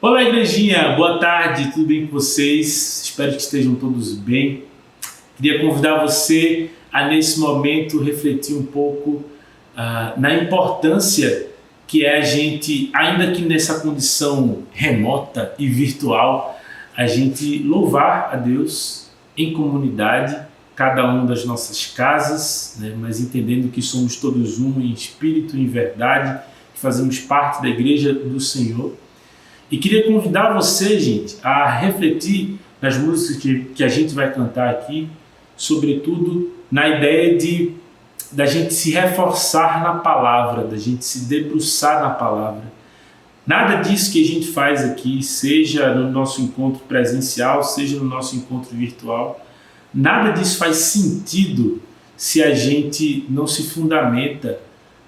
Olá, igrejinha, boa tarde, tudo bem com vocês? Espero que estejam todos bem. Queria convidar você a, nesse momento, refletir um pouco na importância que é a gente, ainda que nessa condição remota e virtual, a gente louvar a Deus em comunidade, cada uma das nossas casas, né? Mas entendendo que somos todos um em espírito e em verdade, que fazemos parte da igreja do Senhor. E queria convidar você, gente, a refletir nas músicas que a gente vai cantar aqui, sobretudo na ideia da gente se reforçar na palavra, da gente se debruçar na palavra. Nada disso que a gente faz aqui, seja no nosso encontro presencial, seja no nosso encontro virtual, nada disso faz sentido se a gente não se fundamenta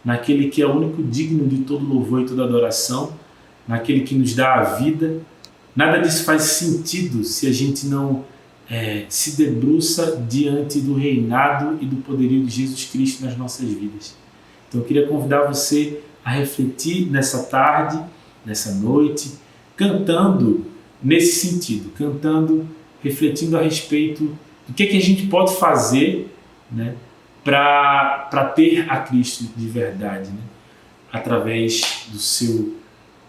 naquele que é o único digno de todo louvor e toda adoração, naquele que nos dá a vida. Nada disso faz sentido se a gente não se debruça diante do reinado e do poderio de Jesus Cristo nas nossas vidas. Então eu queria convidar você a refletir nessa tarde, nessa noite, cantando nesse sentido, cantando, refletindo a respeito do que a gente pode fazer, né, para ter a Cristo de verdade, né, através do seu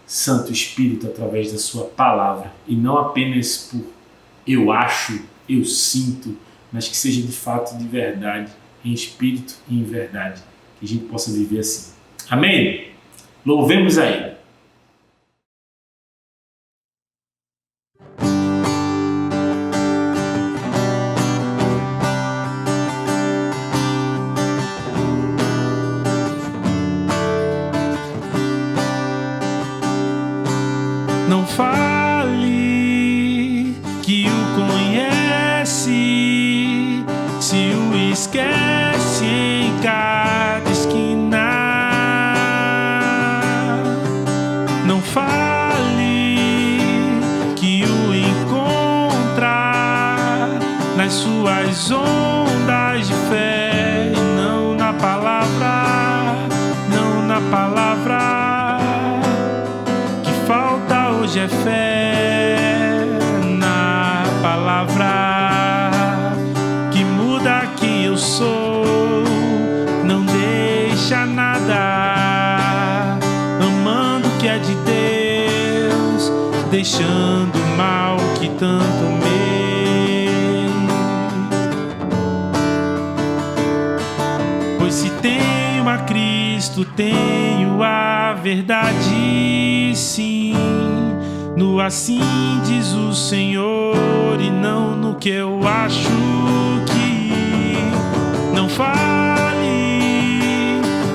Santo Espírito, através da sua palavra, e não apenas por eu acho, eu sinto, mas que seja de fato de verdade, em espírito e em verdade, que a gente possa viver assim. Amém? Louvemos a Ele. Não fale que o conhece, se o esquece em cada esquina. Não fale que o encontra nas suas ondas de fé, e não na palavra, não na palavra. Hoje é fé na palavra que muda quem eu sou, não deixa nada, amando o que é de Deus, deixando o mal que tanto amei. Pois se tenho a Cristo, tenho a verdade, sim. No assim diz o Senhor, e não no que eu acho que. Não fale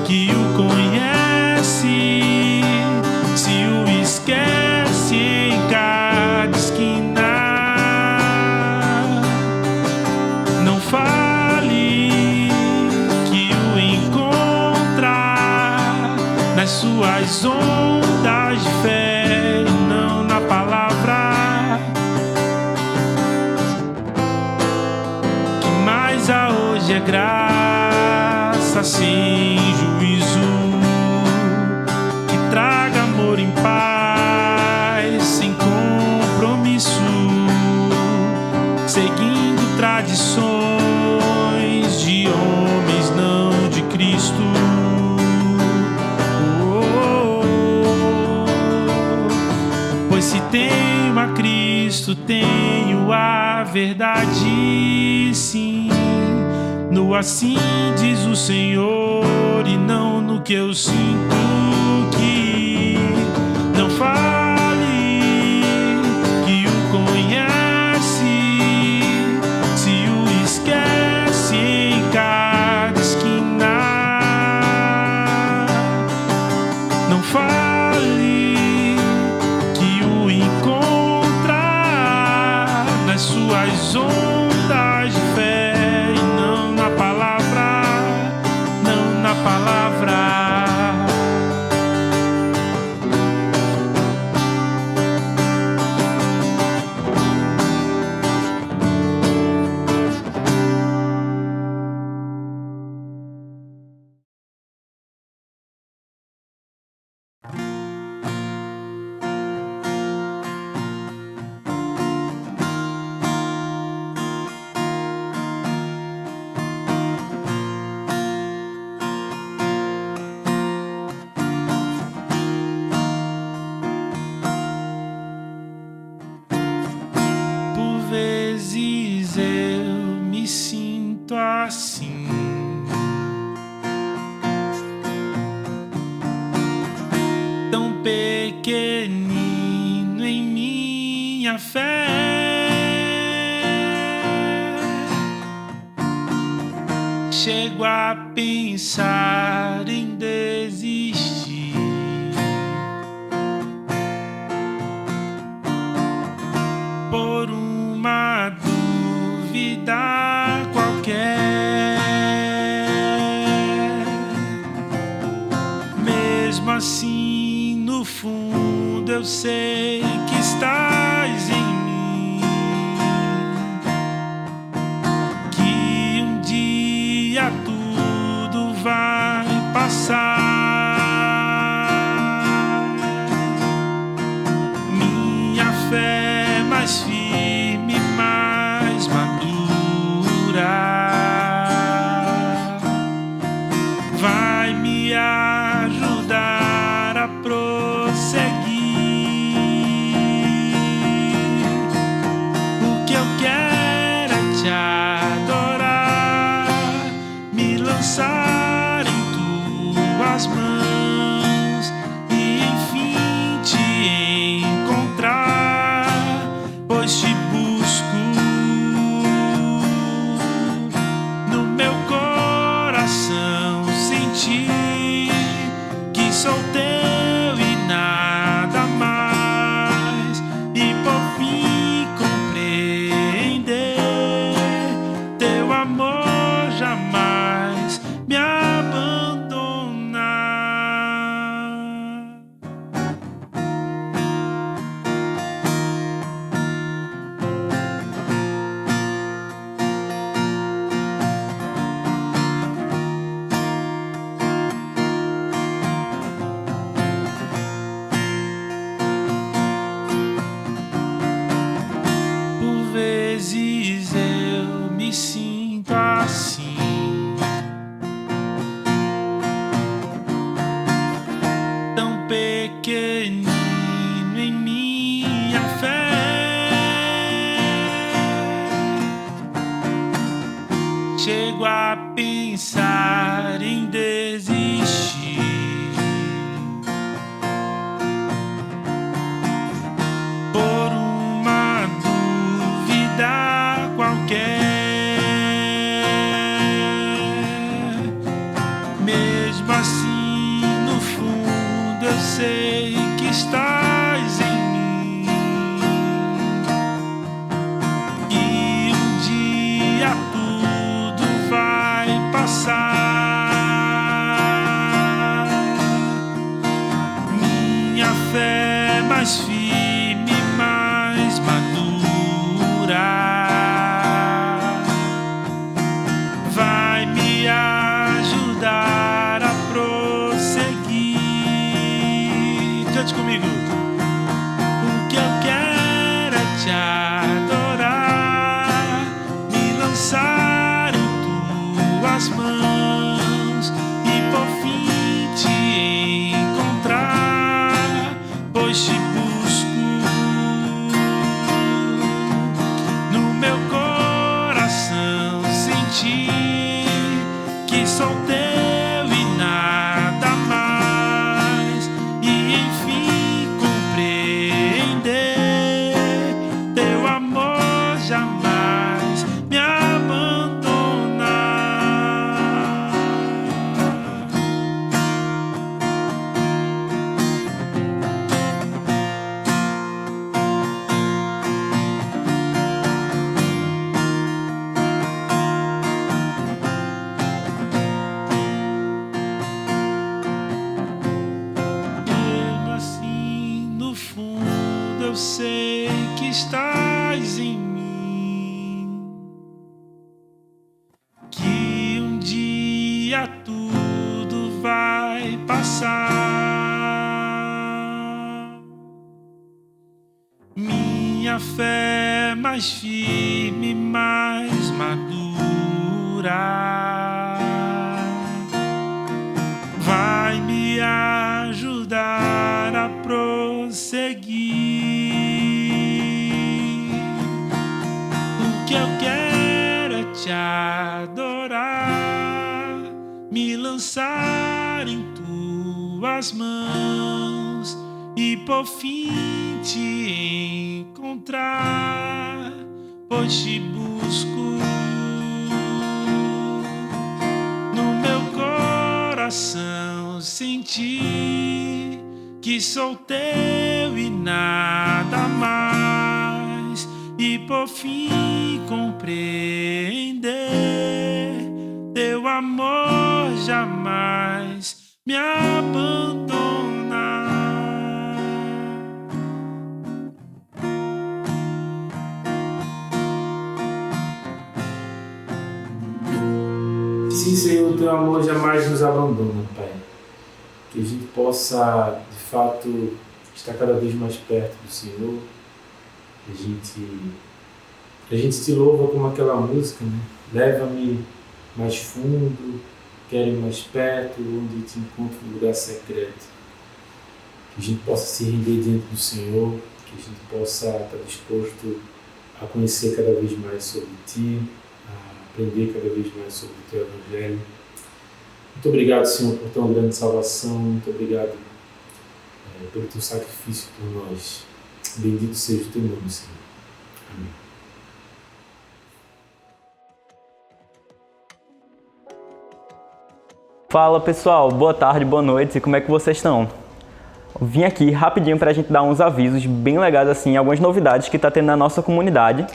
que o conhece, se o esquece em cada esquina. Não fale que o encontra nas suas ondas de fé, palavra que mais há hoje é graça sem juízo, que traga amor em paz, sem compromisso, seguindo tradições de homens, não de Cristo. Se tenho a Cristo, tenho a verdade, sim. No assim diz o Senhor, e não no que eu sinto que. Não fale que o conhece, se o esquece em cada esquina. Não fale suas ondas de fé, e não na palavra, não na palavra pequenino em minha fé, chego a pensar em desistir. Por uma dúvida qualquer. Mesmo assim, no fundo, eu sei que estás em mim, que um dia tudo vai passar. Minha fé mais firme, mais madura, vai me ajudar a prosseguir. O que eu quero é te adorar, me lançar em tuas mãos e enfim te encontrar, pois te busco no meu coração, sentir que sou teu e nada mais, e por fim compreender teu amor jamais me abandonar. Por vezes eu me sinto assim, tão pequenino em minha fé. Chego a pensar em desistir. Por uma dúvida qualquer. Mesmo assim, no fundo, eu sei que estás em mim, e um dia tudo vai passar. Minha fé mais firme, mais madura, vai me ajudar a prosseguir. Cante comigo. O que eu quero é te adorar, me lançar em tuas mãos e por fim te encontrar, pois te busco no meu coração, sentir que sou teu e nada mais, e enfim compreender teu amor jamais me abandonar. Mesmo assim, no fundo, eu sei que estás em mim, que um dia tudo vai passar. Minha fé mais firme, mais madura, vai me ajudar a prosseguir. O que eu quero é te adorar, me lançar em tuas mãos e por fim te encontrar, pois te busco no meu coração, senti que sou teu e nada mais, e por fim compreender teu amor jamais me abandonar. Sim, Senhor, teu amor jamais nos abandona, Pai. Que a gente possa, de fato, estar cada vez mais perto do Senhor. A gente te louva como aquela música, né? Leva-me mais fundo, quero ir mais perto, onde te encontro no lugar secreto. Que a gente possa se render diante do Senhor, que a gente possa estar disposto a conhecer cada vez mais sobre Ti, a aprender cada vez mais sobre o Teu Evangelho. Muito obrigado, Senhor, por tão grande salvação. Muito obrigado pelo Teu sacrifício por nós. Bendito seja o Teu nome, Senhor. Amém. Fala pessoal, boa tarde, boa noite, como é que vocês estão? Vim aqui rapidinho para a gente dar uns avisos bem legais, assim, algumas novidades que está tendo na nossa comunidade.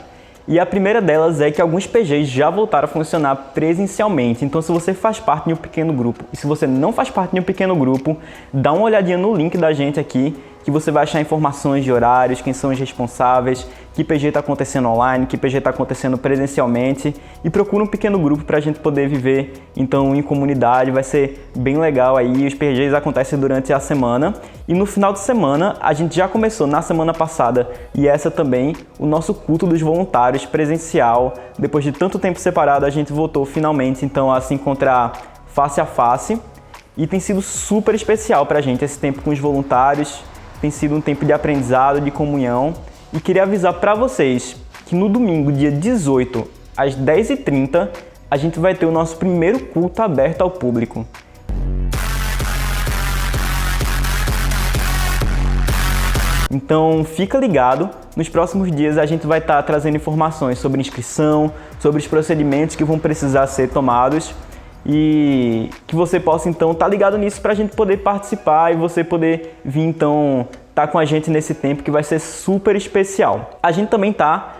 E a primeira delas é que alguns PGs já voltaram a funcionar presencialmente. Então, se você faz parte de um pequeno grupo e se você não faz parte de um pequeno grupo, dá uma olhadinha no link da gente aqui, que você vai achar informações de horários, quem são os responsáveis, que PG está acontecendo online, que PG está acontecendo presencialmente, e procura um pequeno grupo para a gente poder viver então em comunidade. Vai ser bem legal aí. Os PGs acontecem durante a semana e no final de semana a gente já começou na semana passada e essa também o nosso culto dos voluntários presencial. Depois de tanto tempo separado, a gente voltou finalmente então a se encontrar face a face e tem sido super especial para a gente esse tempo com os voluntários. Tem sido um tempo de aprendizado, de comunhão. E queria avisar para vocês que no domingo, dia 18, às 10h30, a gente vai ter o nosso primeiro culto aberto ao público. Então fica ligado, nos próximos dias a gente vai estar trazendo informações sobre inscrição, sobre os procedimentos que vão precisar ser tomados e que você possa então estar ligado nisso para a gente poder participar e você poder vir então estar com a gente nesse tempo que vai ser super especial. A gente também está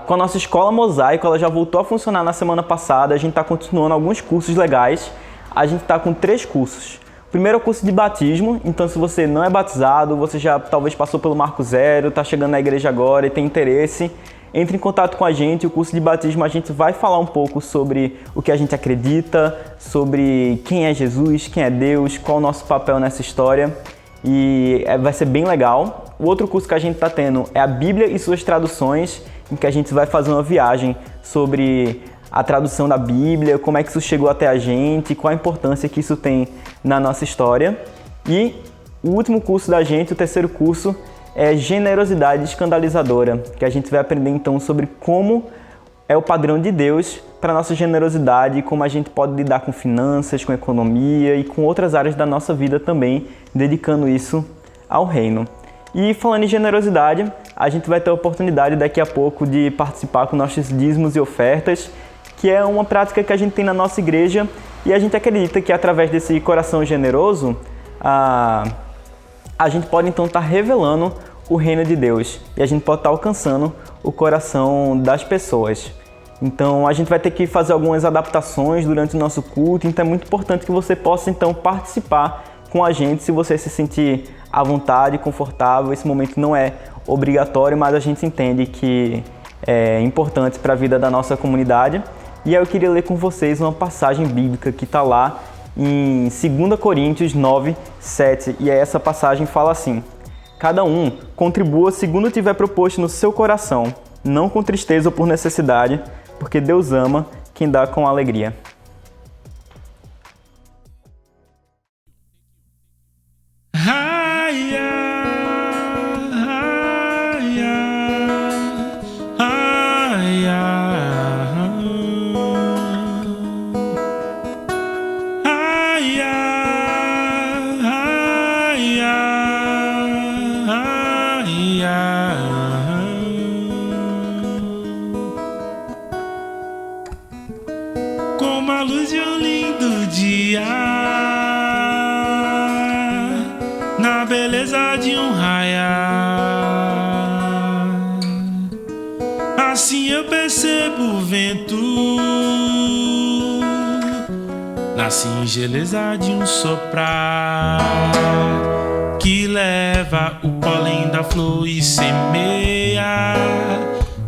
com a nossa escola Mosaico, ela já voltou a funcionar na semana passada, a gente está continuando alguns cursos legais, a gente está com 3 cursos. O primeiro é o curso de batismo, então se você não é batizado, você já talvez passou pelo Marco Zero, está chegando na igreja agora e tem interesse, entre em contato com a gente. O curso de batismo a gente vai falar um pouco sobre o que a gente acredita, sobre quem é Jesus, quem é Deus, qual o nosso papel nessa história e vai ser bem legal. O outro curso que a gente está tendo é a Bíblia e suas traduções, em que a gente vai fazer uma viagem sobre a tradução da Bíblia, como é que isso chegou até a gente, qual a importância que isso tem na nossa história. E o último curso da gente, o terceiro curso, é generosidade escandalizadora, que a gente vai aprender então sobre como é o padrão de Deus para a nossa generosidade, como a gente pode lidar com finanças, com economia e com outras áreas da nossa vida também, dedicando isso ao reino. E falando em generosidade, a gente vai ter a oportunidade daqui a pouco de participar com nossos dízimos e ofertas, que é uma prática que a gente tem na nossa igreja e a gente acredita que através desse coração generoso, a gente pode então estar revelando o reino de Deus e a gente pode estar alcançando o coração das pessoas. Então a gente vai ter que fazer algumas adaptações durante o nosso culto, então é muito importante que você possa então participar com a gente se você se sentir à vontade, confortável. Esse momento não é obrigatório, mas a gente entende que é importante para a vida da nossa comunidade. E aí eu queria ler com vocês uma passagem bíblica que está lá em 2 Coríntios 9, 7, e essa passagem fala assim: cada um contribua segundo tiver proposto no seu coração, não com tristeza ou por necessidade, porque Deus ama quem dá com alegria. beleza de um raiar. Assim eu percebo o vento, na singeleza de um soprar, que leva o pólen da flor e semeia,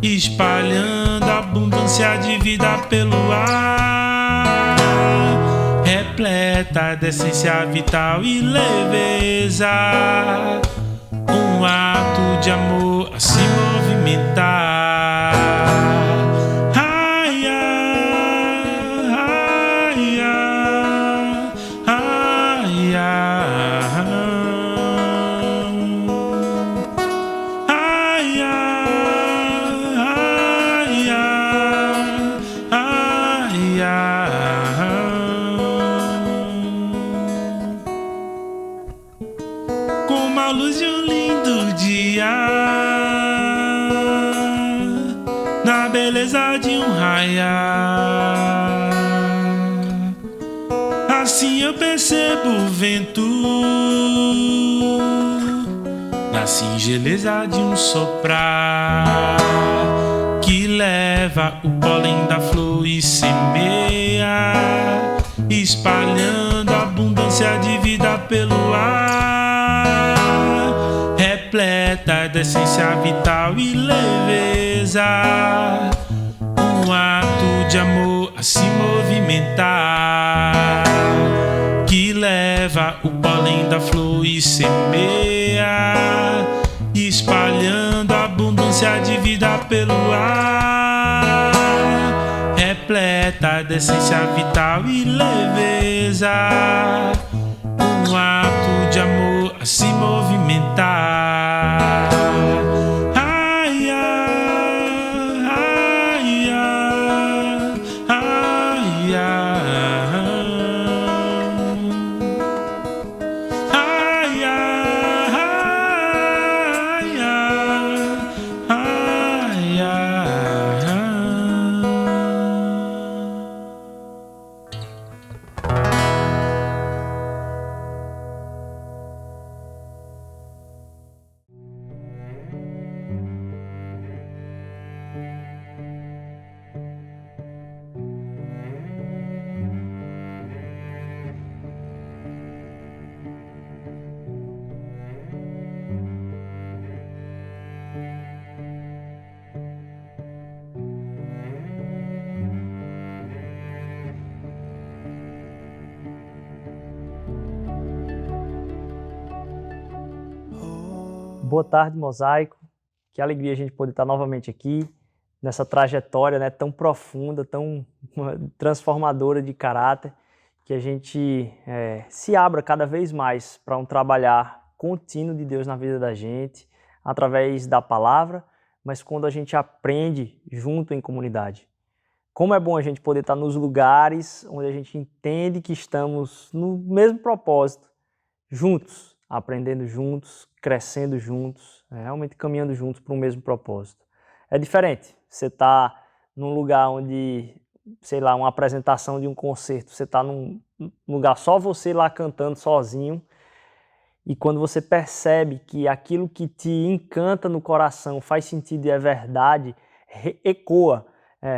espalhando a abundância de vida pelo ar, repleta de essência vital e leveza, um ato de amor a se movimentar. Ai, ai, ai, ai, ai, ai, como a luz de um lindo dia, na beleza de um raiar. Assim eu percebo o vento, na singeleza de um soprar, que leva o pólen da flor e semeia, espalhando a abundância de vida pelo ar, repleta de essência vital e leveza, um ato de amor a se movimentar, que leva o pólen da flor e semeia, espalhando a abundância de vida pelo ar, repleta de essência vital e leveza, um ato de amor a se movimentar. Ai, ai, ai, ai, ai, ai, ai, ai, ai. Boa tarde, Mosaico. Que alegria a gente poder estar novamente aqui nessa trajetória, né, tão profunda, tão transformadora de caráter, que a gente se abra cada vez mais para um trabalhar contínuo de Deus na vida da gente, através da palavra, mas quando a gente aprende junto em comunidade. Como é bom a gente poder estar nos lugares onde a gente entende que estamos no mesmo propósito, juntos, aprendendo juntos, crescendo juntos, realmente caminhando juntos para o mesmo propósito. É diferente você estar num lugar onde, sei lá, uma apresentação de um concerto, você está num lugar só você lá cantando sozinho, e quando você percebe que aquilo que te encanta no coração faz sentido e é verdade, ecoa,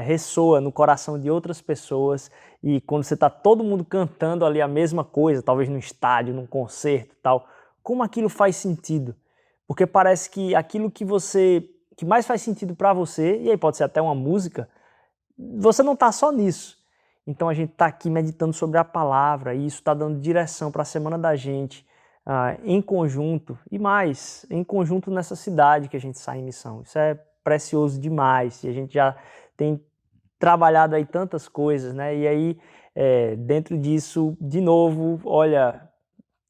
ressoa no coração de outras pessoas, e quando você está todo mundo cantando ali a mesma coisa, talvez num estádio, num concerto e tal, como aquilo faz sentido? Porque parece que aquilo que mais faz sentido para você, e aí pode ser até uma música, você não está só nisso. Então a gente está aqui meditando sobre a palavra, e isso está dando direção para a semana da gente, em conjunto, e mais, em conjunto nessa cidade que a gente sai em missão. Isso é precioso demais, e a gente já tem trabalhado aí tantas coisas, né? E aí, dentro disso, de novo, olha,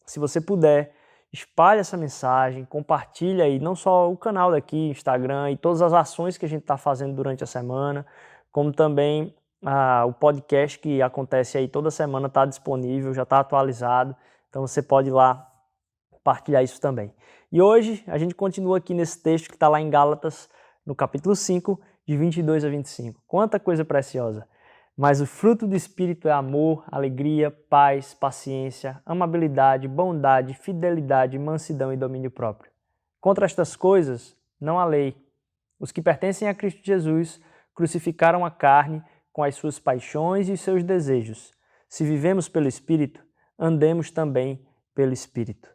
se você puder, espalhe essa mensagem, compartilha aí, não só o canal daqui, Instagram, e todas as ações que a gente está fazendo durante a semana, como também o podcast que acontece aí toda semana está disponível, já está atualizado, então você pode ir lá compartilhar isso também. E hoje a gente continua aqui nesse texto que está lá em Gálatas, no capítulo 5, de 22 a 25. Quanta coisa preciosa! Mas o fruto do Espírito é amor, alegria, paz, paciência, amabilidade, bondade, fidelidade, mansidão e domínio próprio. Contra estas coisas não há lei. Os que pertencem a Cristo Jesus crucificaram a carne com as suas paixões e os seus desejos. Se vivemos pelo Espírito, andemos também pelo Espírito.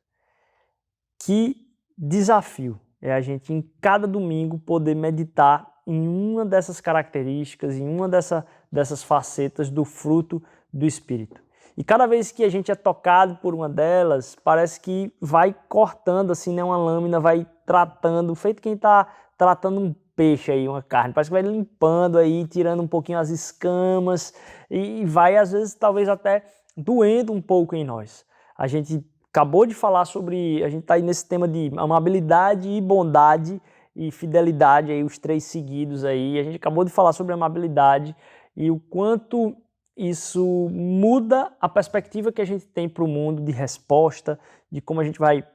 Que desafio é a gente, em cada domingo, poder meditar em uma dessas características, em uma dessas facetas do fruto do Espírito. E cada vez que a gente é tocado por uma delas, parece que vai cortando assim, né, uma lâmina, vai tratando, feito quem está tratando um peixe aí, uma carne, parece que vai limpando aí, tirando um pouquinho as escamas e vai às vezes talvez até doendo um pouco em nós. A gente acabou de falar sobre, a gente está aí nesse tema de amabilidade e bondade e fidelidade, aí os 3 seguidos aí, a gente acabou de falar sobre amabilidade e o quanto isso muda a perspectiva que a gente tem para o mundo de resposta, de como a gente vai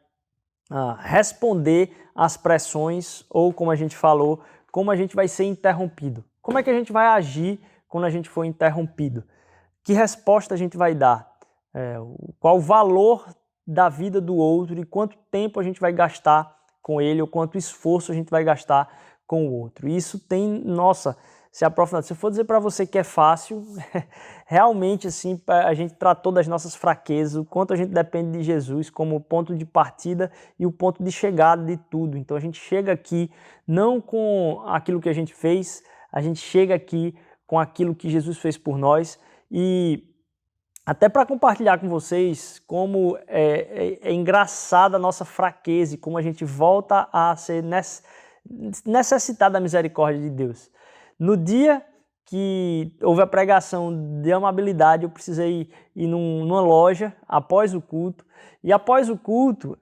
responder às pressões ou, como a gente falou, como a gente vai ser interrompido. Como é que a gente vai agir quando a gente for interrompido? Que resposta a gente vai dar? Qual o valor da vida do outro e quanto tempo a gente vai gastar com ele ou quanto esforço a gente vai gastar com o outro. E isso tem, nossa, se aprofundado. Se eu for dizer para você que é fácil, realmente assim, a gente tratou das nossas fraquezas, o quanto a gente depende de Jesus como ponto de partida e o ponto de chegada de tudo. Então a gente chega aqui não com aquilo que a gente fez, a gente chega aqui com aquilo que Jesus fez por nós e até para compartilhar com vocês como é engraçada a nossa fraqueza e como a gente volta a ser necessitado da misericórdia de Deus. No dia que houve a pregação de amabilidade, eu precisei ir numa loja após o culto. E após o culto,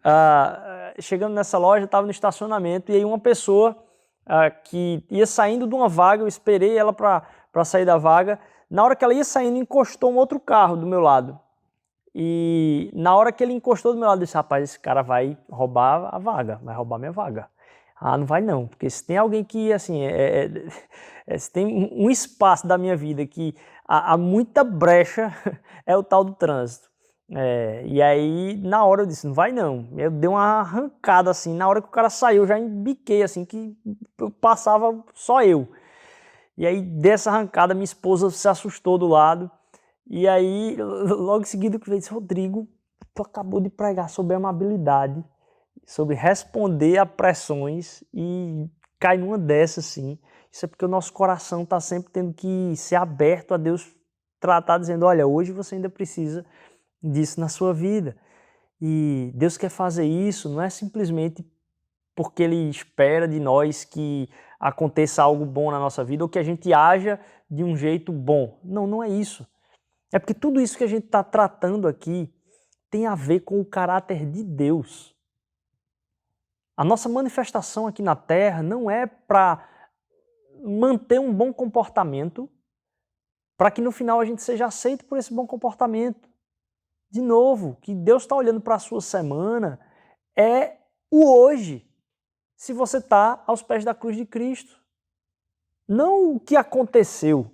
chegando nessa loja, estava no estacionamento e aí uma pessoa que ia saindo de uma vaga, eu esperei ela para sair da vaga. Na hora que ela ia saindo, encostou um outro carro do meu lado. E na hora que ele encostou do meu lado, eu disse, rapaz, esse cara vai roubar a vaga, vai roubar minha vaga. Ah, não vai não, porque se tem alguém que, assim, se tem um espaço da minha vida que há muita brecha, é o tal do trânsito. E aí, na hora eu disse, não vai não. Eu dei uma arrancada, assim, na hora que o cara saiu, eu já embiquei, assim, que eu passava só eu. E aí, dessa arrancada, minha esposa se assustou do lado. E aí, logo em seguida, eu disse, Rodrigo, tu acabou de pregar sobre amabilidade, sobre responder a pressões e cai numa dessas, assim. Isso é porque o nosso coração está sempre tendo que ser aberto a Deus tratar, dizendo, olha, hoje você ainda precisa disso na sua vida. E Deus quer fazer isso, não é simplesmente porque Ele espera de nós que aconteça algo bom na nossa vida ou que a gente haja de um jeito bom. Não, não é isso. É porque tudo isso que a gente está tratando aqui tem a ver com o caráter de Deus. A nossa manifestação aqui na Terra não é para manter um bom comportamento, para que no final a gente seja aceito por esse bom comportamento. De novo, que Deus está olhando para a sua semana é o hoje, se você está aos pés da cruz de Cristo. Não o que aconteceu,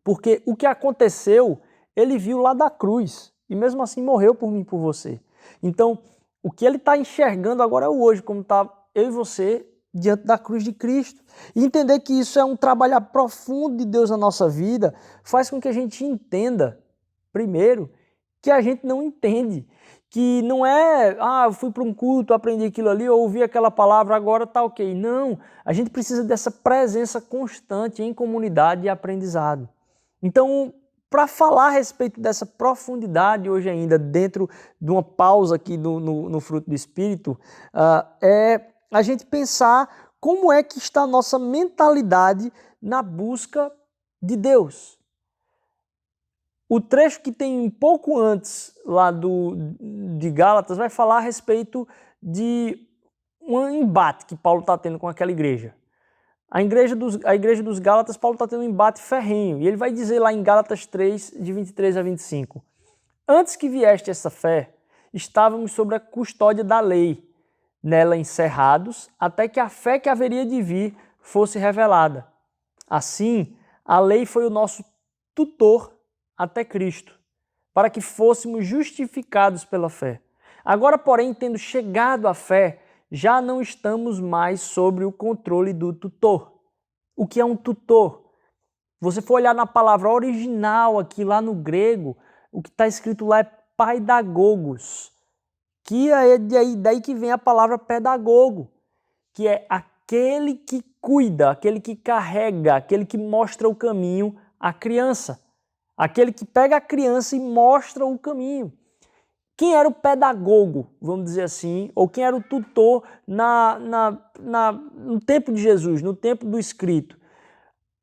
porque o que aconteceu, Ele viu lá da cruz e mesmo assim morreu por mim e por você. Então, o que Ele está enxergando agora é o hoje, como está eu e você diante da cruz de Cristo. E entender que isso é um trabalhar profundo de Deus na nossa vida faz com que a gente entenda, primeiro, que a gente não entende. Que não é, eu fui para um culto, aprendi aquilo ali, eu ouvi aquela palavra, agora está ok. Não, a gente precisa dessa presença constante em comunidade e aprendizado. Então, para falar a respeito dessa profundidade hoje ainda, dentro de uma pausa aqui no fruto do Espírito, é a gente pensar como é que está a nossa mentalidade na busca de Deus. O trecho que tem um pouco antes lá de Gálatas vai falar a respeito de um embate que Paulo está tendo com aquela igreja. A igreja dos Gálatas, Paulo está tendo um embate ferrenho. E ele vai dizer lá em Gálatas 3, de 23 a 25. Antes que vieste essa fé, estávamos sob a custódia da lei, nela encerrados, até que a fé que haveria de vir fosse revelada. Assim, a lei foi o nosso tutor até Cristo, para que fôssemos justificados pela fé. Agora, porém, tendo chegado à fé, já não estamos mais sob o controle do tutor. O que é um tutor? Você for olhar na palavra original aqui lá no grego, o que está escrito lá é paidagogos, que é daí que vem a palavra pedagogo, que é aquele que cuida, aquele que carrega, aquele que mostra o caminho à criança, aquele que pega a criança e mostra o caminho. Quem era o pedagogo, vamos dizer assim, ou quem era o tutor no tempo de Jesus, no tempo do escrito?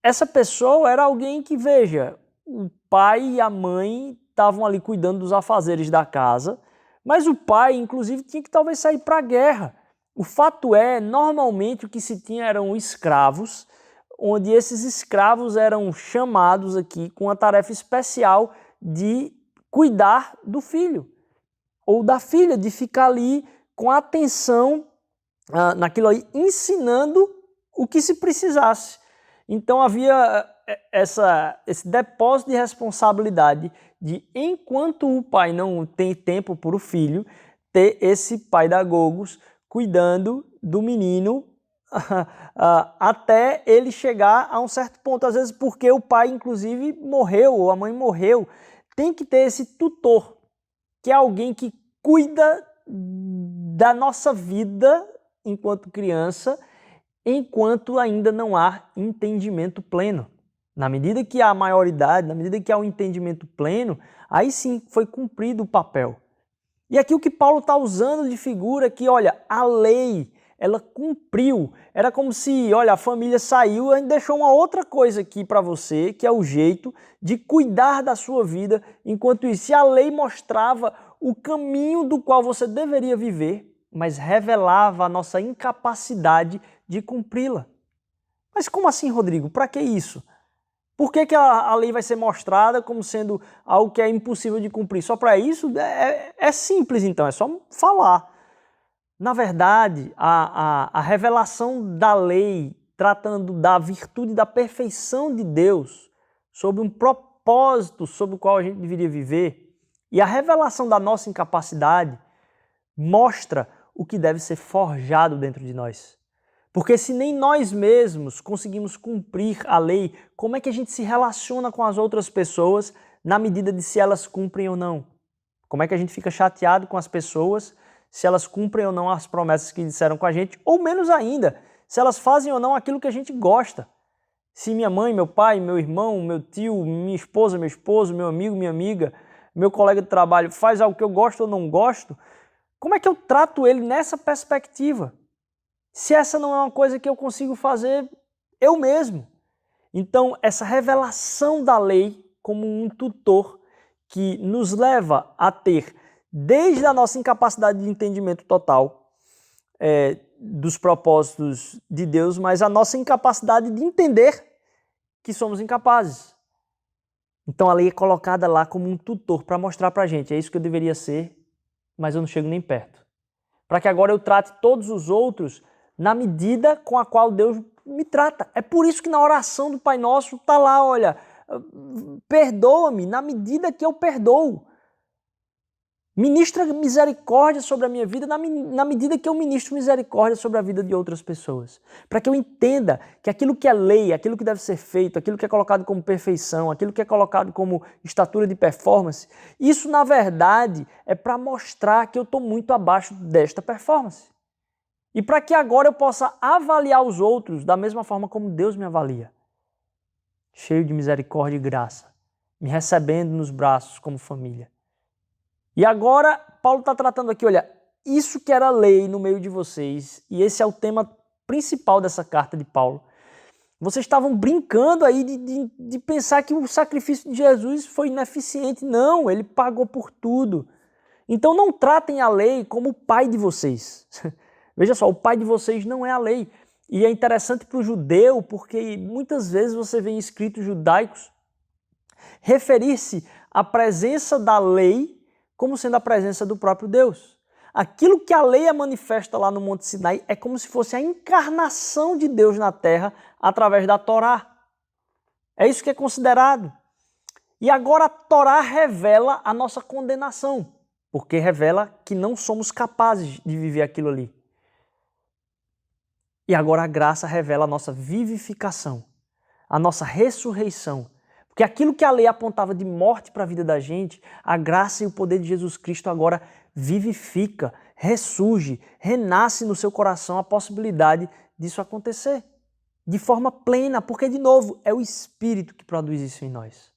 Essa pessoa era alguém que, veja, o pai e a mãe estavam ali cuidando dos afazeres da casa, mas o pai, inclusive, tinha que talvez sair para a guerra. O fato é, normalmente o que se tinha eram escravos, onde esses escravos eram chamados aqui com a tarefa especial de cuidar do filho ou da filha, de ficar ali com atenção naquilo aí, ensinando o que se precisasse. Então havia esse depósito de responsabilidade de, enquanto o pai não tem tempo para o filho, ter esse paidagogos cuidando do menino até ele chegar a um certo ponto. Às vezes porque o pai, inclusive, morreu ou a mãe morreu. Tem que ter esse tutor, que é alguém que cuida da nossa vida enquanto criança, enquanto ainda não há entendimento pleno. Na medida que há maioridade, na medida que há o entendimento pleno, aí sim foi cumprido o papel. E aqui o que Paulo está usando de figura é que, olha, a lei, ela cumpriu. Era como se, olha, a família saiu e deixou uma outra coisa aqui para você, que é o jeito de cuidar da sua vida. Enquanto isso, a lei mostrava o caminho do qual você deveria viver, mas revelava a nossa incapacidade de cumpri-la. Mas como assim, Rodrigo? Para que isso? Por que a lei vai ser mostrada como sendo algo que é impossível de cumprir? Só para isso? É simples, então, é só falar. Na verdade, a revelação da lei, tratando da virtude da perfeição de Deus, sobre um propósito sobre o qual a gente deveria viver, e a revelação da nossa incapacidade, mostra o que deve ser forjado dentro de nós. Porque se nem nós mesmos conseguimos cumprir a lei, como é que a gente se relaciona com as outras pessoas na medida de se elas cumprem ou não? Como é que a gente fica chateado com as pessoas se elas cumprem ou não as promessas que disseram com a gente? Ou menos ainda, se elas fazem ou não aquilo que a gente gosta. Se minha mãe, meu pai, meu irmão, meu tio, minha esposa, meu esposo, meu amigo, minha amiga, meu colega de trabalho faz algo que eu gosto ou não gosto, como é que eu trato ele nessa perspectiva? Se essa não é uma coisa que eu consigo fazer eu mesmo. Então, essa revelação da lei como um tutor que nos leva a ter, desde a nossa incapacidade de entendimento total dos propósitos de Deus, mas a nossa incapacidade de entender que somos incapazes. Então, a lei é colocada lá como um tutor para mostrar para a gente, é isso que eu deveria ser, mas eu não chego nem perto. Para que agora eu trate todos os outros na medida com a qual Deus me trata. É por isso que na oração do Pai Nosso está lá, olha, perdoa-me na medida que eu perdoo. Ministra misericórdia sobre a minha vida na medida que eu ministro misericórdia sobre a vida de outras pessoas. Para que eu entenda que aquilo que é lei, aquilo que deve ser feito, aquilo que é colocado como perfeição, aquilo que é colocado como estatura de performance, isso na verdade é para mostrar que eu estou muito abaixo desta performance. E para que agora eu possa avaliar os outros da mesma forma como Deus me avalia. Cheio de misericórdia e graça, me recebendo nos braços como família. E agora, Paulo está tratando aqui, olha, isso que era lei no meio de vocês, e esse é o tema principal dessa carta de Paulo. Vocês estavam brincando aí de pensar que o sacrifício de Jesus foi ineficiente. Não, ele pagou por tudo. Então não tratem a lei como o pai de vocês. Veja só, o pai de vocês não é a lei. E é interessante para o judeu, porque muitas vezes você vê em escritos judaicos referir-se à presença da lei como sendo a presença do próprio Deus. Aquilo que a lei manifesta lá no Monte Sinai é como se fosse a encarnação de Deus na terra através da Torá. É isso que é considerado. E agora a Torá revela a nossa condenação, porque revela que não somos capazes de viver aquilo ali. E agora a graça revela a nossa vivificação, a nossa ressurreição. Porque aquilo que a lei apontava de morte para a vida da gente, a graça e o poder de Jesus Cristo agora vivifica, ressurge, renasce no seu coração a possibilidade disso acontecer. De forma plena, porque, de novo, é o Espírito que produz isso em nós.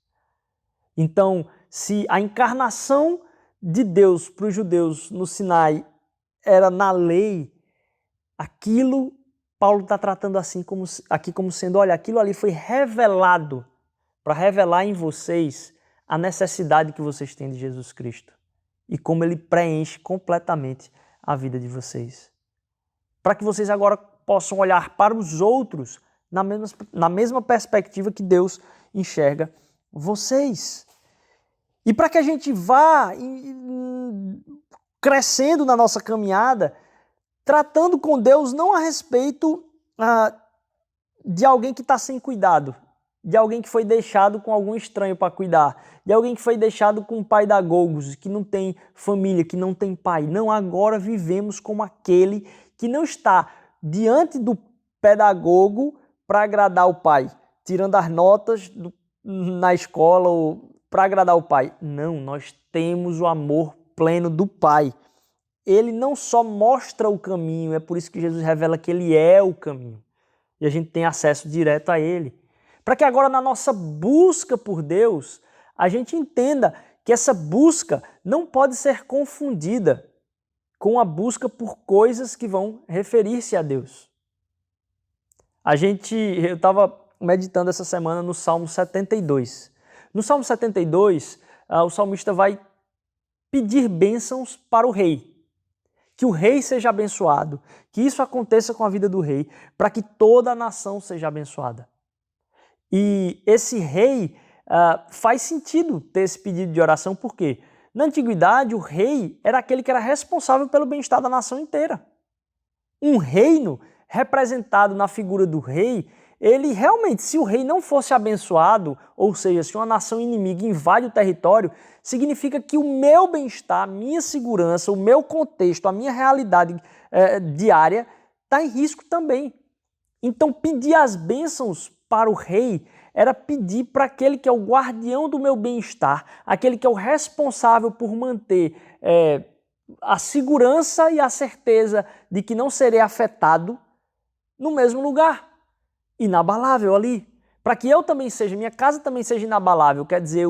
Então, se a encarnação de Deus para os judeus no Sinai era na lei, aquilo Paulo está tratando assim aqui como sendo, olha, aquilo ali foi revelado para revelar em vocês a necessidade que vocês têm de Jesus Cristo e como ele preenche completamente a vida de vocês. Para que vocês agora possam olhar para os outros na mesma perspectiva que Deus enxerga vocês. E para que a gente vá crescendo na nossa caminhada, tratando com Deus não a respeito de alguém que está sem cuidado, de alguém que foi deixado com algum estranho para cuidar, de alguém que foi deixado com pedagogos, que não tem família, que não tem pai. Não, agora vivemos como aquele que não está diante do pedagogo para agradar o pai, tirando as notas na escola ou para agradar o pai. Não, nós temos o amor pleno do pai. Ele não só mostra o caminho, é por isso que Jesus revela que ele é o caminho. E a gente tem acesso direto a ele. Para que agora na nossa busca por Deus, a gente entenda que essa busca não pode ser confundida com a busca por coisas que vão referir-se a Deus. Eu estava meditando essa semana no Salmo 72. No Salmo 72, o salmista vai pedir bênçãos para o rei. Que o rei seja abençoado, que isso aconteça com a vida do rei, para que toda a nação seja abençoada. E esse rei faz sentido ter esse pedido de oração, porque na antiguidade o rei era aquele que era responsável pelo bem-estar da nação inteira. Um reino representado na figura do rei, ele realmente, se o rei não fosse abençoado, ou seja, se uma nação inimiga invade o território, significa que o meu bem-estar, a minha segurança, o meu contexto, a minha realidade diária está em risco também. Então, pedir as bênçãos para o rei era pedir para aquele que é o guardião do meu bem-estar, aquele que é o responsável por manter a segurança e a certeza de que não serei afetado no mesmo lugar, inabalável ali. Para que eu também seja, minha casa também seja inabalável, quer dizer,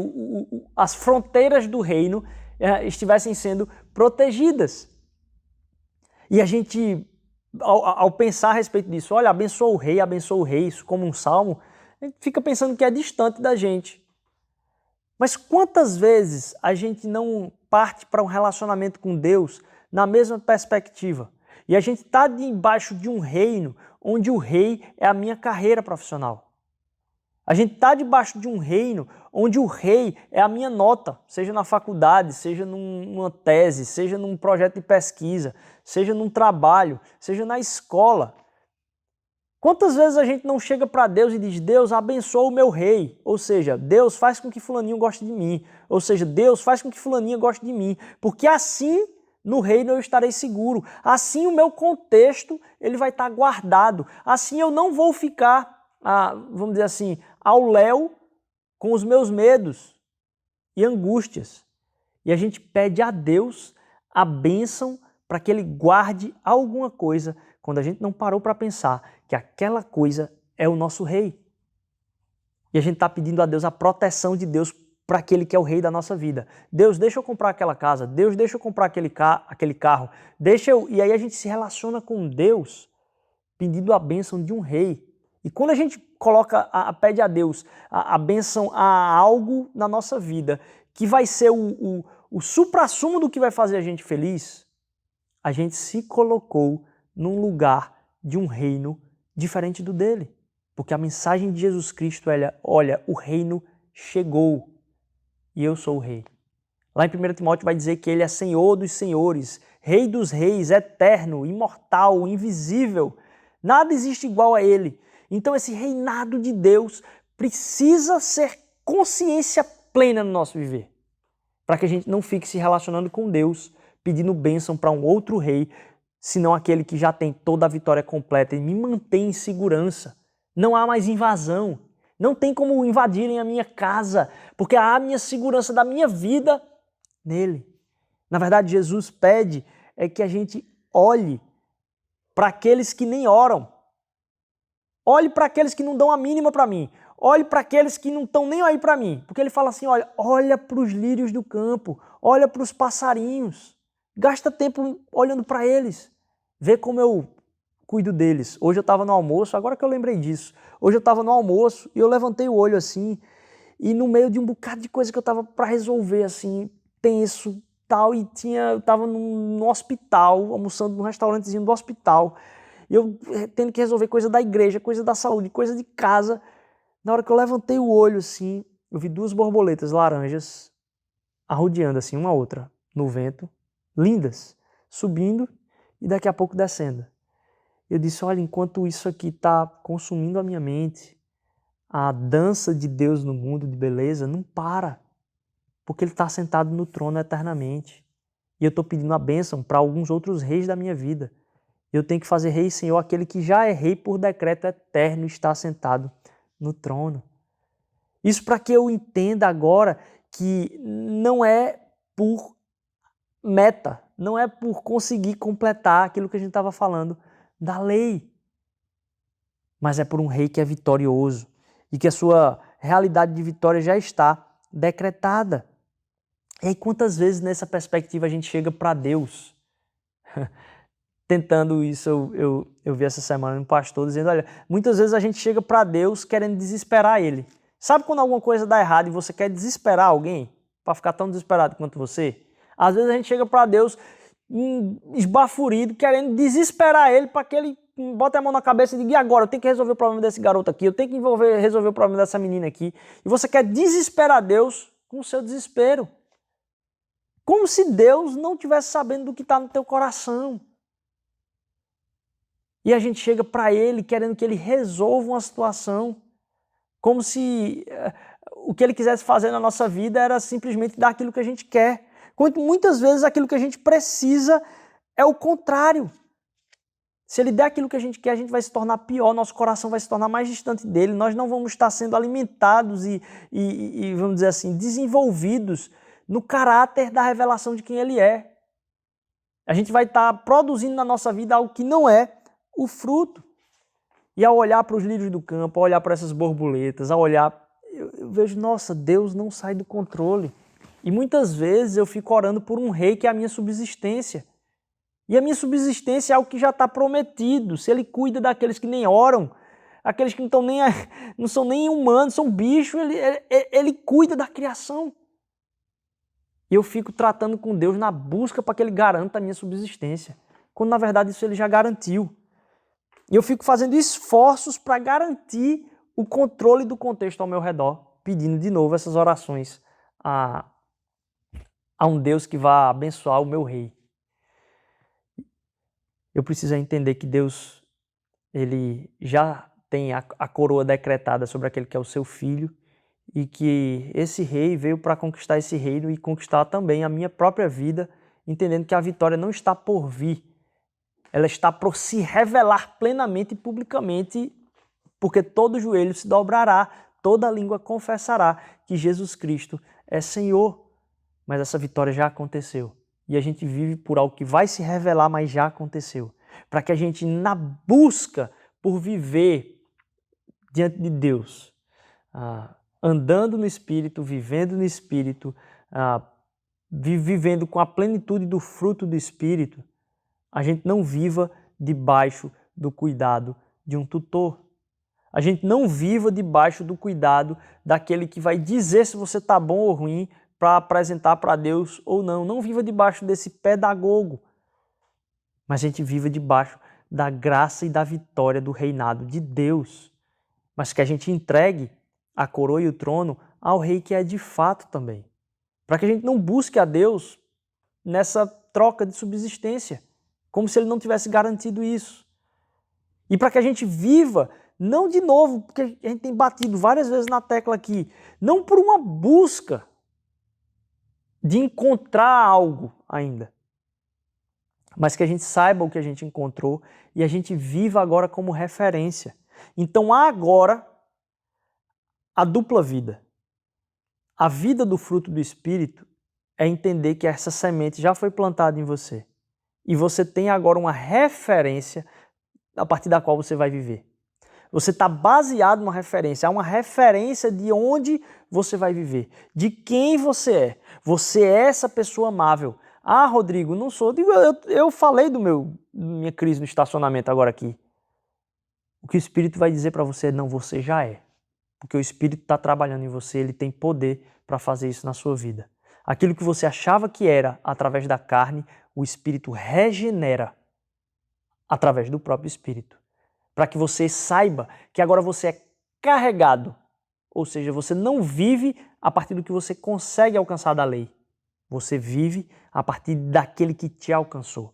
as fronteiras do reino estivessem sendo protegidas. E a gente, ao pensar a respeito disso, olha, abençoa o rei, isso como um salmo, a gente fica pensando que é distante da gente. Mas quantas vezes a gente não parte para um relacionamento com Deus na mesma perspectiva? E a gente está debaixo de um reino onde o rei é a minha carreira profissional. A gente está debaixo de um reino onde o rei é a minha nota, seja na faculdade, seja numa tese, seja num projeto de pesquisa, seja num trabalho, seja na escola. Quantas vezes a gente não chega para Deus e diz, Deus, abençoa o meu rei, ou seja, Deus faz com que fulaninho goste de mim, ou seja, Deus faz com que fulaninha goste de mim, porque assim no reino eu estarei seguro, assim o meu contexto ele vai estar guardado, assim eu não vou ficar, vamos dizer assim, ao léu com os meus medos e angústias. E a gente pede a Deus a bênção para que Ele guarde alguma coisa quando a gente não parou para pensar que aquela coisa é o nosso rei. E a gente está pedindo a Deus a proteção de Deus para aquele que é o rei da nossa vida. Deus, deixa eu comprar aquela casa. Deus, deixa eu comprar aquele carro. E aí a gente se relaciona com Deus pedindo a bênção de um rei. E quando a gente pede a Deus a bênção a algo na nossa vida, que vai ser o suprassumo do que vai fazer a gente feliz, a gente se colocou num lugar de um reino diferente do dele. Porque a mensagem de Jesus Cristo é, olha, o reino chegou e eu sou o rei. Lá em 1 Timóteo vai dizer que ele é Senhor dos senhores, Rei dos reis, eterno, imortal, invisível. Nada existe igual a ele. Então esse reinado de Deus precisa ser consciência plena no nosso viver. Para que a gente não fique se relacionando com Deus, pedindo bênção para um outro rei, senão aquele que já tem toda a vitória completa e me mantém em segurança. Não há mais invasão. Não tem como invadirem a minha casa, porque há a minha segurança da minha vida nele. Na verdade, Jesus pede que a gente olhe para aqueles que nem oram. Olhe para aqueles que não dão a mínima para mim. Olhe para aqueles que não estão nem aí para mim. Porque ele fala assim, olha para os lírios do campo, olha para os passarinhos. Gasta tempo olhando para eles. Vê como eu cuido deles. Hoje eu estava no almoço, agora que eu lembrei disso. Hoje eu estava no almoço e eu levantei o olho assim, e no meio de um bocado de coisa que eu estava para resolver, assim, tenso, tal, e eu estava no hospital, almoçando num restaurantezinho do hospital, e eu tendo que resolver coisa da igreja, coisa da saúde, coisa de casa. Na hora que eu levantei o olho, assim, eu vi 2 borboletas laranjas arrodeando, assim, uma a outra, no vento, lindas, subindo e daqui a pouco descendo. Eu disse, olha, enquanto isso aqui está consumindo a minha mente, a dança de Deus no mundo de beleza não para, porque Ele está sentado no trono eternamente. E eu estou pedindo a bênção para alguns outros reis da minha vida. Eu tenho que fazer rei, Senhor, aquele que já é rei por decreto eterno e está sentado no trono. Isso para que eu entenda agora que não é por meta, não é por conseguir completar aquilo que a gente estava falando da lei, mas é por um rei que é vitorioso e que a sua realidade de vitória já está decretada. E aí quantas vezes nessa perspectiva a gente chega para Deus tentando isso, eu vi essa semana um pastor dizendo, olha, muitas vezes a gente chega para Deus querendo desesperar Ele. Sabe quando alguma coisa dá errado e você quer desesperar alguém para ficar tão desesperado quanto você? Às vezes a gente chega para Deus esbaforido, querendo desesperar Ele para que Ele bote a mão na cabeça e diga, e agora? Eu tenho que resolver o problema desse garoto aqui, eu tenho que resolver o problema dessa menina aqui. E você quer desesperar Deus com o seu desespero. Como se Deus não estivesse sabendo do que está no teu coração. E a gente chega para Ele querendo que Ele resolva uma situação, como se o que Ele quisesse fazer na nossa vida era simplesmente dar aquilo que a gente quer. Quando muitas vezes aquilo que a gente precisa é o contrário. Se Ele der aquilo que a gente quer, a gente vai se tornar pior, nosso coração vai se tornar mais distante dEle, nós não vamos estar sendo alimentados e vamos dizer assim, desenvolvidos no caráter da revelação de quem Ele é. A gente vai estar produzindo na nossa vida algo que não é o fruto. E ao olhar para os lírios do campo, ao olhar para essas borboletas, ao olhar, eu vejo, nossa, Deus não sai do controle. E muitas vezes eu fico orando por um rei que é a minha subsistência. E a minha subsistência é algo que já está prometido. Se Ele cuida daqueles que nem oram, aqueles que não são nem humanos, são bichos, ele cuida da criação. E eu fico tratando com Deus na busca para que Ele garanta a minha subsistência, quando na verdade isso Ele já garantiu. E eu fico fazendo esforços para garantir o controle do contexto ao meu redor, pedindo de novo essas orações a um Deus que vá abençoar o meu rei. Eu preciso entender que Deus, Ele já tem a coroa decretada sobre aquele que é o seu filho e que esse rei veio para conquistar esse reino e conquistar também a minha própria vida, entendendo que a vitória não está por vir, ela está por se revelar plenamente e publicamente, porque todo joelho se dobrará, toda língua confessará que Jesus Cristo é Senhor. Mas essa vitória já aconteceu. E a gente vive por algo que vai se revelar, mas já aconteceu. Para que a gente, na busca por viver diante de Deus, andando no Espírito, vivendo no Espírito, vivendo com a plenitude do fruto do Espírito, a gente não viva debaixo do cuidado de um tutor. A gente não viva debaixo do cuidado daquele que vai dizer se você está bom ou ruim, para apresentar para Deus ou não. Não viva debaixo desse pedagogo, mas a gente viva debaixo da graça e da vitória do reinado de Deus, mas que a gente entregue a coroa e o trono ao rei que é de fato também, para que a gente não busque a Deus nessa troca de subsistência, como se Ele não tivesse garantido isso, e para que a gente viva Não de novo, porque a gente tem batido várias vezes na tecla aqui, não por uma busca de encontrar algo ainda, mas que a gente saiba o que a gente encontrou e a gente viva agora como referência. Então agora, a dupla vida. A vida do fruto do Espírito é entender que essa semente já foi plantada em você e você tem agora uma referência a partir da qual você vai viver. Você está baseado numa referência, há uma referência de onde você vai viver, de quem você é. Você é essa pessoa amável. Ah, Rodrigo, não sou. Eu falei minha crise no estacionamento agora aqui. O que o Espírito vai dizer para você, não, você já é. Porque o Espírito está trabalhando em você, ele tem poder para fazer isso na sua vida. Aquilo que você achava que era através da carne, o Espírito regenera através do próprio Espírito. Para que você saiba que agora você é carregado, ou seja, você não vive a partir do que você consegue alcançar da lei. Você vive a partir daquele que te alcançou.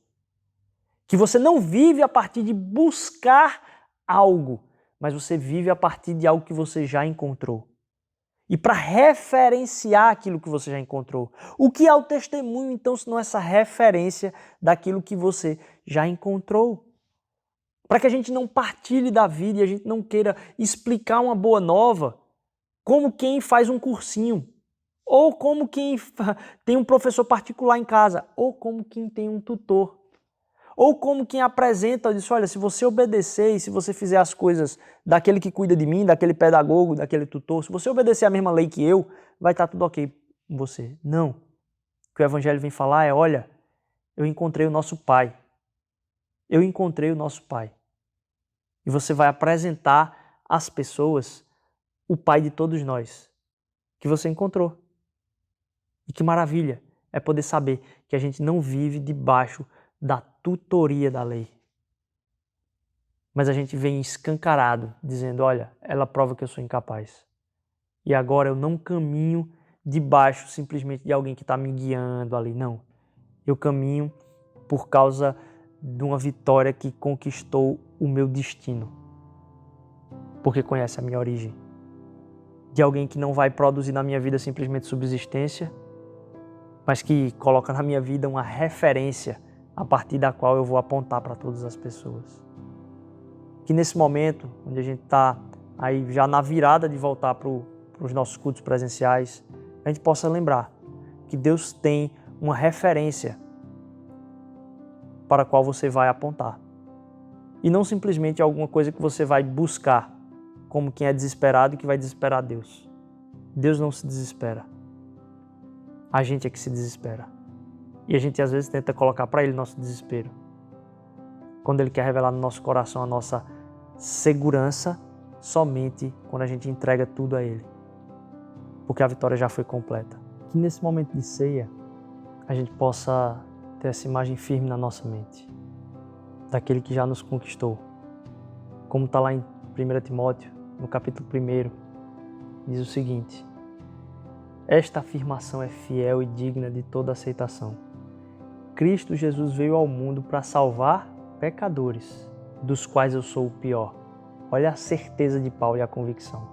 Que você não vive a partir de buscar algo, mas você vive a partir de algo que você já encontrou. E para referenciar aquilo que você já encontrou. O que é o testemunho, então, se não essa referência daquilo que você já encontrou? Para que a gente não partilhe da vida e a gente não queira explicar uma boa nova como quem faz um cursinho, ou como quem tem um professor particular em casa, ou como quem tem um tutor, ou como quem apresenta e diz, olha, se você obedecer e se você fizer as coisas daquele que cuida de mim, daquele pedagogo, daquele tutor, se você obedecer a mesma lei que eu, vai estar tudo ok com você. Não. O que o Evangelho vem falar é, olha, eu encontrei o nosso Pai. Eu encontrei o nosso Pai. E você vai apresentar às pessoas o Pai de todos nós, que você encontrou. E que maravilha é poder saber que a gente não vive debaixo da tutoria da lei. Mas a gente vem escancarado, dizendo, olha, ela prova que eu sou incapaz. E agora eu não caminho debaixo simplesmente de alguém que está me guiando ali, não. Eu caminho por causa de uma vitória que conquistou o meu destino, porque conhece a minha origem. De alguém que não vai produzir na minha vida simplesmente subsistência, mas que coloca na minha vida uma referência a partir da qual eu vou apontar para todas as pessoas. Que nesse momento, onde a gente está aí já na virada de voltar para os nossos cultos presenciais, a gente possa lembrar que Deus tem uma referência para a qual você vai apontar. E não simplesmente alguma coisa que você vai buscar, como quem é desesperado e que vai desesperar Deus. Deus não se desespera. A gente é que se desespera. E a gente às vezes tenta colocar para Ele nosso desespero. Quando Ele quer revelar no nosso coração a nossa segurança, somente quando a gente entrega tudo a Ele. Porque a vitória já foi completa. Que nesse momento de ceia, a gente possa ter essa imagem firme na nossa mente, daquele que já nos conquistou. Como está lá em 1 Timóteo, no capítulo 1, diz o seguinte: esta afirmação é fiel e digna de toda aceitação. Cristo Jesus veio ao mundo para salvar pecadores, dos quais eu sou o pior. Olha a certeza de Paulo e a convicção.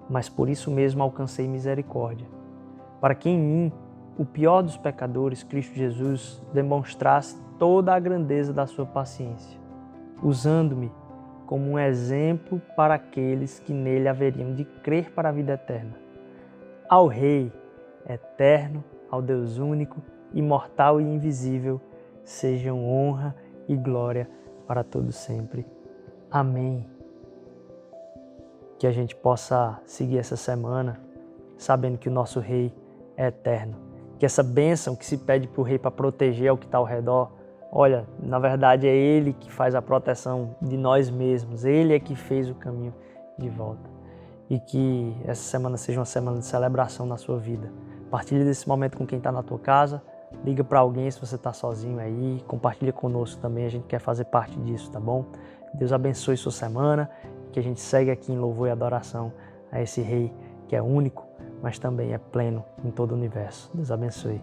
Mas por isso mesmo alcancei misericórdia, para que em mim, o pior dos pecadores, Cristo Jesus, demonstrasse toda a grandeza da sua paciência, usando-me como um exemplo para aqueles que nele haveriam de crer para a vida eterna. Ao Rei eterno, ao Deus único, imortal e invisível, sejam honra e glória para todos sempre. Amém. Que a gente possa seguir essa semana sabendo que o nosso Rei é eterno. Que essa bênção que se pede para o Rei para proteger o que está ao redor, olha, na verdade é Ele que faz a proteção de nós mesmos. Ele é que fez o caminho de volta. E que essa semana seja uma semana de celebração na sua vida. Partilhe desse momento com quem está na tua casa. Liga para alguém se você está sozinho aí. Compartilha conosco também, a gente quer fazer parte disso, tá bom? Deus abençoe sua semana. Que a gente segue aqui em louvor e adoração a esse Rei que é único, mas também é pleno em todo o universo. Deus abençoe.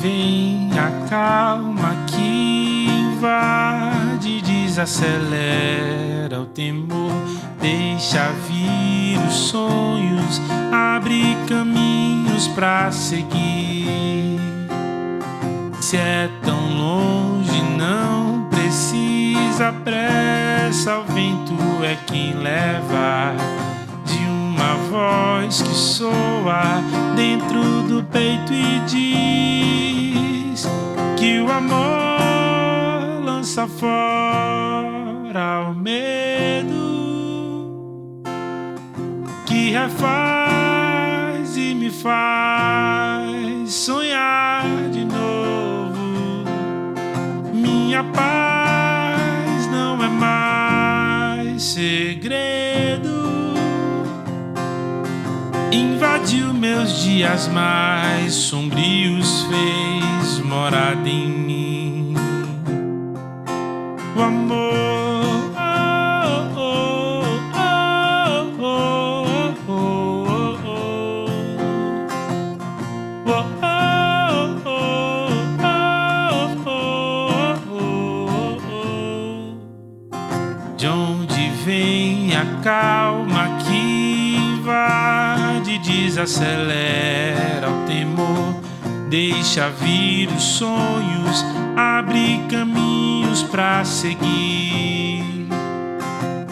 vem a calma que invade e desacelera o temor, deixa vir os sonhos, abre caminhos pra seguir. Se é tão longe, não precisa pressa, o vento é quem leva. De uma voz que soa dentro do peito e diz que o amor lança fora o medo, que refaz e me faz sonhar de novo. Minha paz não é mais segredo, invadiu meus dias mais sombrios, fez morada em mim. O amor, oh, oh, oh, oh, oh, oh, oh, oh, oh, oh, oh. De onde vem a calma que invade, desacelera o temor, deixa vir os sonhos, abre caminhos pra seguir.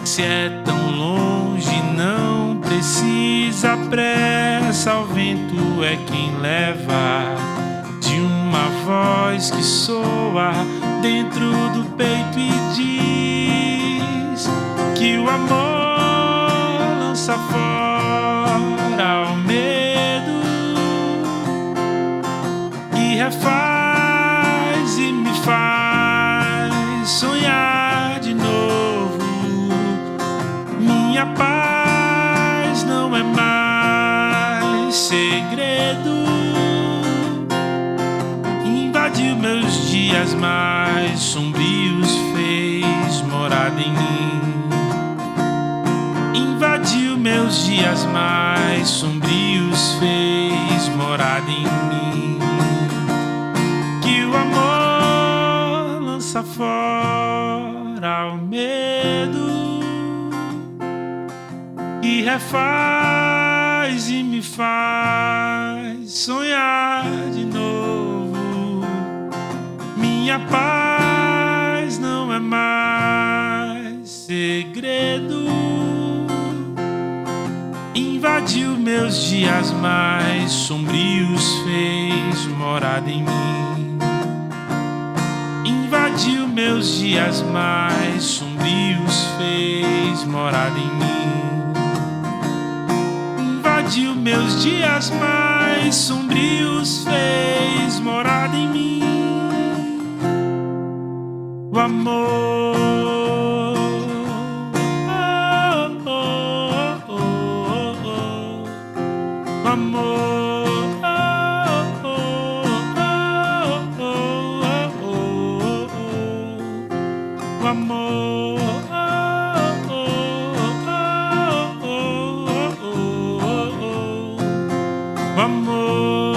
Se é tão longe, não precisa pressa, o vento é quem leva. De uma voz que soa dentro do peito e diz que o amor lança fora o medo, e refaz e me faz sonhar de novo. Minha paz não é mais segredo, invadiu meus dias mais sombrios, fez morada em mim. Invadiu meus dias mais sombrios, fez morada em mim. Que o amor lança fora o medo, e refaz e me faz sonhar de novo. Minha paz não é mais segredo, invadiu meus dias mais sombrios, fez morada em mim. Invadiu meus dias mais sombrios, fez morada em mim. Invadiu meus dias mais sombrios, fez morada em mim. O amor, o amor, o amor, o amor.